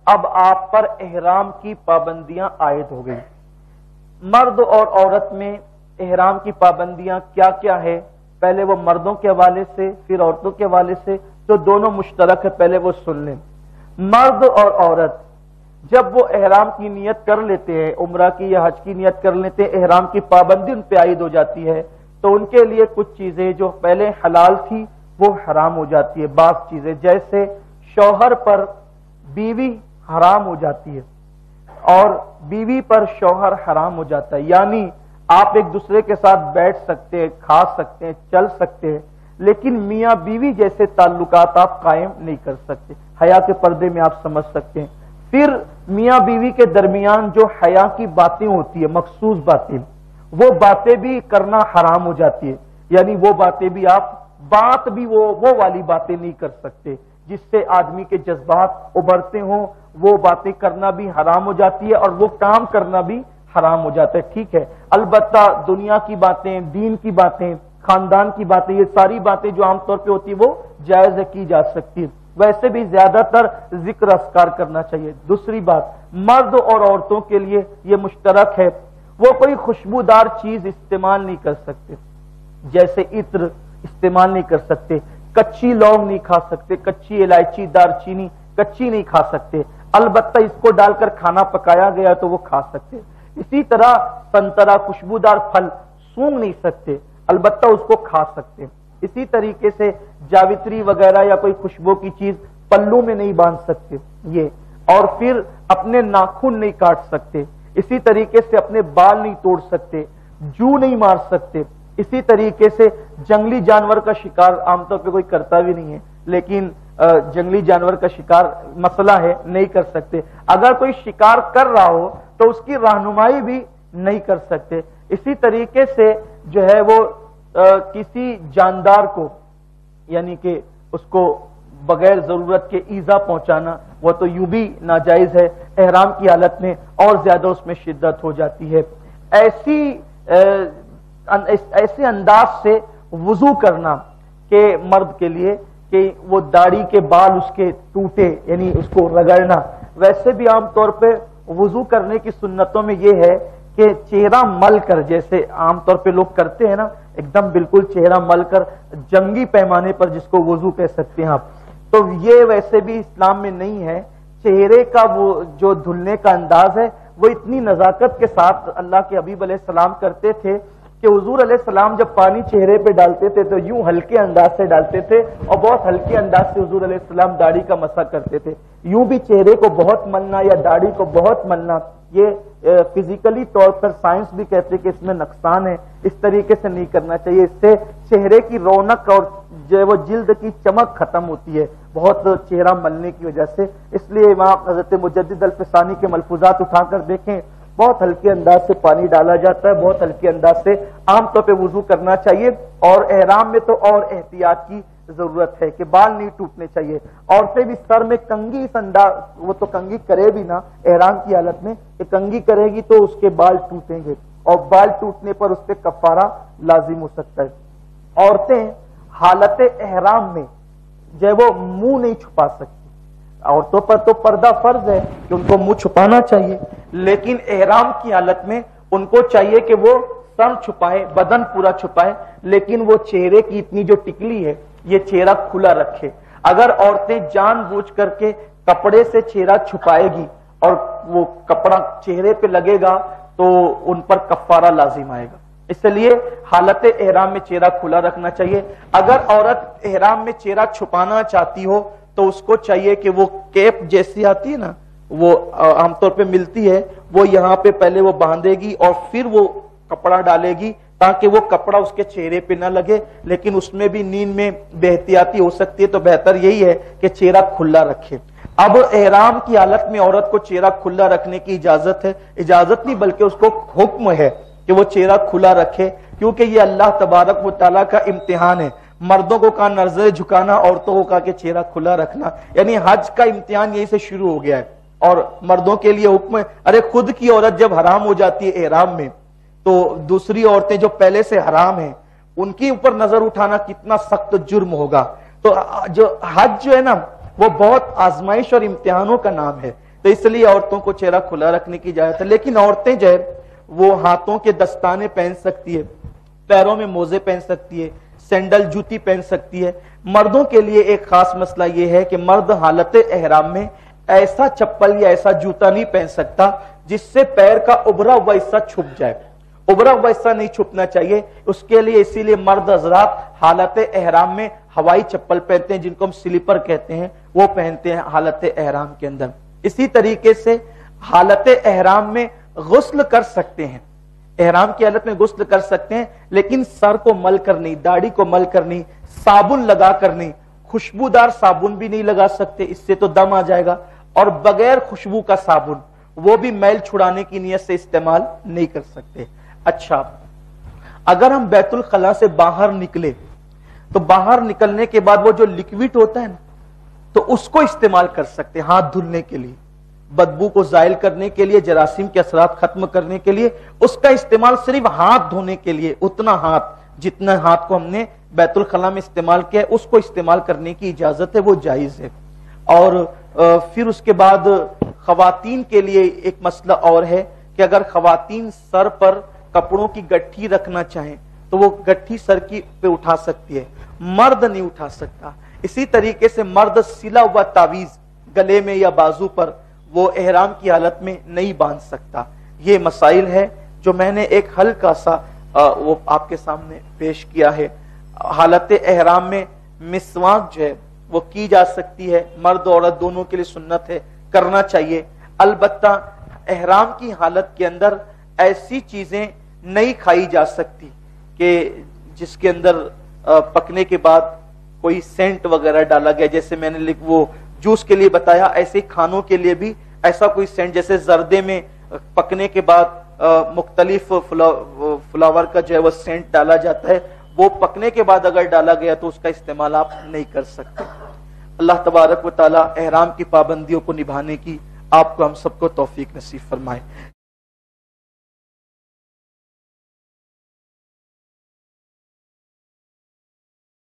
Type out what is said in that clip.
اب آپ پر احرام کی پابندیاں عائد ہو گئی. مرد اور عورت میں احرام کی پابندیاں کیا کیا ہے؟ پہلے وہ مردوں کے حوالے سے پھر عورتوں کے حوالے سے، جو دونوں مشترک ہے پہلے وہ سن لیں. مرد اور عورت جب وہ احرام کی نیت کر لیتے ہیں، عمرہ کی یا حج کی نیت کر لیتے ہیں، احرام کی پابندی ان پہ عائد ہو جاتی ہے، تو ان کے لیے کچھ چیزیں جو پہلے حلال تھی وہ حرام ہو جاتی ہے. بعض چیزیں جیسے شوہر پر بیوی حرام ہو جاتی ہے اور بیوی پر شوہر حرام ہو جاتا ہے. یعنی آپ ایک دوسرے کے ساتھ بیٹھ سکتے ہیں، کھا سکتے ہیں، چل سکتے ہیں، لیکن میاں بیوی جیسے تعلقات آپ قائم نہیں کر سکتے. حیا کے پردے میں آپ سمجھ سکتے ہیں. پھر میاں بیوی کے درمیان جو حیا کی باتیں ہوتی ہے، مخصوص باتیں، وہ باتیں بھی کرنا حرام ہو جاتی ہے. یعنی وہ باتیں بھی آپ بات بھی وہ والی باتیں نہیں کر سکتے جس سے آدمی کے جذبات ابھرتے ہوں، وہ باتیں کرنا بھی حرام ہو جاتی ہے اور وہ کام کرنا بھی حرام ہو جاتا ہے. ٹھیک ہے، البتہ دنیا کی باتیں، دین کی باتیں، خاندان کی باتیں، یہ ساری باتیں جو عام طور پہ ہوتی ہیں وہ جائز کی جا سکتی ہے. ویسے بھی زیادہ تر ذکر اذکار کرنا چاہیے. دوسری بات، مرد اور عورتوں کے لیے یہ مشترک ہے، وہ کوئی خوشبودار چیز استعمال نہیں کر سکتے، جیسے عطر استعمال نہیں کر سکتے، کچی لونگ نہیں کھا سکتے، کچی الائچی، دار چینی کچی نہیں کھا سکتے. البتہ اس کو ڈال کر کھانا پکایا گیا تو وہ کھا سکتے. اسی طرح سنترا خوشبودار پھل سونگھ نہیں سکتے، البتہ اس کو کھا سکتے. اسی طریقے سے جاوتری وغیرہ یا کوئی خوشبو کی چیز پلو میں نہیں باندھ سکتے یہ. اور پھر اپنے ناخن نہیں کاٹ سکتے. اسی طریقے سے اپنے بال نہیں توڑ سکتے، جو نہیں مار سکتے. اسی طریقے سے جنگلی جانور کا شکار عام طور پہ کوئی کرتا بھی نہیں ہے، لیکن جنگلی جانور کا شکار مسئلہ ہے، نہیں کر سکتے. اگر کوئی شکار کر رہا ہو تو اس کی رہنمائی بھی نہیں کر سکتے. اسی طریقے سے جو ہے وہ کسی جاندار کو، یعنی کہ اس کو بغیر ضرورت کے ایذا پہنچانا، وہ تو یوں بھی ناجائز ہے. احرام کی حالت میں اور زیادہ اس میں شدت ہو جاتی ہے. ایسے انداز سے وضو کرنا کہ مرد کے لیے کہ وہ داڑھی کے بال اس کے ٹوٹے، یعنی اس کو رگڑنا. ویسے بھی عام طور پہ وضو کرنے کی سنتوں میں یہ ہے کہ چہرہ مل کر، جیسے عام طور پہ لوگ کرتے ہیں نا، ایک دم بالکل چہرہ مل کر جنگی پیمانے پر، جس کو وضو کہہ سکتے ہیں آپ، تو یہ ویسے بھی اسلام میں نہیں ہے. چہرے کا وہ جو دھلنے کا انداز ہے وہ اتنی نزاکت کے ساتھ اللہ کے حبیب علیہ السلام کرتے تھے کہ حضور علیہ السلام جب پانی چہرے پہ ڈالتے تھے تو یوں ہلکے انداز سے ڈالتے تھے اور بہت ہلکے انداز سے حضور علیہ السلام داڑھی کا مسح کرتے تھے. یوں بھی چہرے کو بہت ملنا یا داڑھی کو بہت ملنا، یہ فزیکلی طور پر سائنس بھی کہتے کہ اس میں نقصان ہے. اس طریقے سے نہیں کرنا چاہیے. اس سے چہرے کی رونق اور جو وہ جلد کی چمک ختم ہوتی ہے بہت چہرہ ملنے کی وجہ سے. اس لیے امام حضرت مجدد الفسانی کے ملفوظات اٹھا کر دیکھیں، بہت ہلکے انداز سے پانی ڈالا جاتا ہے، بہت ہلکے انداز سے عام طور پہ وضو کرنا چاہیے. اور احرام میں تو اور احتیاط کی ضرورت ہے کہ بال نہیں ٹوٹنے چاہیے. عورتیں بھی سر میں کنگھی، اس انداز وہ تو کنگھی کرے بھی نا احرام کی حالت میں، کہ کنگھی کرے گی تو اس کے بال ٹوٹیں گے اور بال ٹوٹنے پر اس پہ کفارہ لازم ہو سکتا ہے. عورتیں حالت احرام میں جو ہے وہ منہ نہیں چھپا سکتی. عورتوں پر تو پردہ فرض ہے کہ ان کو منہ چھپانا چاہیے، لیکن احرام کی حالت میں ان کو چاہیے کہ وہ سر چھپائے، بدن پورا چھپائے، لیکن وہ چہرے کی اتنی جو ٹکلی ہے یہ چہرہ کھلا رکھے. اگر عورتیں جان بوجھ کر کے کپڑے سے چہرہ چھپائے گی اور وہ کپڑا چہرے پہ لگے گا تو ان پر کفارہ لازم آئے گا. اس لیے حالت احرام میں چہرہ کھلا رکھنا چاہیے. اگر عورت احرام میں چہرہ چھپانا چاہتی ہو تو اس کو چاہیے کہ وہ کیپ جیسی آتی ہے نا، وہ عام طور پہ ملتی ہے، وہ یہاں پہ پہلے وہ باندھے گی اور پھر وہ کپڑا ڈالے گی تاکہ وہ کپڑا اس کے چہرے پہ نہ لگے. لیکن اس میں بھی نیند میں بے احتیاطی ہو سکتی ہے، تو بہتر یہی ہے کہ چہرہ کھلا رکھے. اب احرام کی حالت میں عورت کو چہرہ کھلا رکھنے کی اجازت ہے، اجازت نہیں بلکہ اس کو حکم ہے کہ وہ چہرہ کھلا رکھے، کیونکہ یہ اللہ تبارک و تعالیٰ کا امتحان ہے. مردوں کو کہا نظر جھکانا، عورتوں کو کہا کہ چہرہ کھلا رکھنا. یعنی حج کا امتحان یہی سے شروع ہو گیا ہے اور مردوں کے لیے حکم ہے. ارے خود کی عورت جب حرام ہو جاتی ہے احرام میں تو دوسری عورتیں جو پہلے سے حرام ہیں ان کی اوپر نظر اٹھانا کتنا سخت جرم ہوگا. تو جو حج جو ہے نا وہ بہت آزمائش اور امتحانوں کا نام ہے. تو تو اس لیے عورتوں کو چہرہ کھلا رکھنے کی اجازت ہے. لیکن عورتیں جو ہے وہ ہاتھوں کے دستانے پہن سکتی ہے, پیروں میں موزے پہن سکتی ہے, سینڈل جوتی پہن سکتی ہے. مردوں کے لیے ایک خاص مسئلہ یہ ہے کہ مرد حالت احرام میں ایسا چپل یا ایسا جوتا نہیں پہن سکتا جس سے پیر کا ابھرا ہوا حصہ چھپ جائے. ابھرا ہوا حصہ نہیں چھپنا چاہیے. اس کے لیے اسی لیے مرد حضرات حالت احرام میں ہوائی چپل پہنتے ہیں, جن کو ہم سلیپر کہتے ہیں, وہ پہنتے ہیں حالت احرام کے اندر. اسی طریقے سے حالت احرام میں غسل کر سکتے ہیں, احرام کی حالت میں غسل کر سکتے ہیں, لیکن سر کو مل کر نہیں, داڑھی کو مل کر نہیں, صابن لگا کر نہیں. خوشبودار صابن بھی نہیں لگا سکتے, اس سے تو دم آ جائے گا. اور بغیر خوشبو کا صابن, وہ بھی میل چھڑانے کی نیت سے استعمال نہیں کر سکتے. اچھا, اگر ہم بیت الخلا سے باہر نکلے تو باہر نکلنے کے بعد وہ جو لکوڈ ہوتا ہے نا, تو اس کو استعمال کر سکتے ہاتھ دھلنے کے لیے, بدبو کو زائل کرنے کے لیے, جراثیم کے اثرات ختم کرنے کے لیے. اس کا استعمال صرف ہاتھ دھونے کے لیے, اتنا ہاتھ جتنا ہاتھ کو ہم نے بیت الخلا میں استعمال کیا ہے, اس کو استعمال کرنے کی اجازت ہے, وہ جائز ہے. اور پھر اس کے بعد خواتین کے لیے ایک مسئلہ اور ہے کہ اگر خواتین سر پر کپڑوں کی گٹھی رکھنا چاہیں تو وہ گٹھی سر کی پہ اٹھا سکتی ہے, مرد نہیں اٹھا سکتا. اسی طریقے سے مرد سلا ہوا تعویذ گلے میں یا بازو پر وہ احرام کی حالت میں نہیں باندھ سکتا. یہ مسائل ہے جو میں نے ایک ہلکا سا وہ آپ کے سامنے پیش کیا ہے. حالت احرام میں مسواک جو ہے وہ کی جا سکتی ہے, مرد اور عورت دونوں کے لیے سنت ہے, کرنا چاہیے. البتہ احرام کی حالت کے اندر ایسی چیزیں نہیں کھائی جا سکتی کہ جس کے اندر پکنے کے بعد کوئی سینٹ وغیرہ ڈالا گیا, جیسے میں نے وہ جوس کے لیے بتایا, ایسے کھانوں کے لیے بھی ایسا کوئی سینٹ, جیسے زردے میں پکنے کے بعد مختلف فلاور کا جو ہے وہ سینٹ ڈالا جاتا ہے, وہ پکنے کے بعد اگر ڈالا گیا تو اس کا استعمال آپ نہیں کر سکتے. اللہ تبارک و تعالی احرام کی پابندیوں کو نبھانے کی آپ کو ہم سب کو توفیق نصیب فرمائے.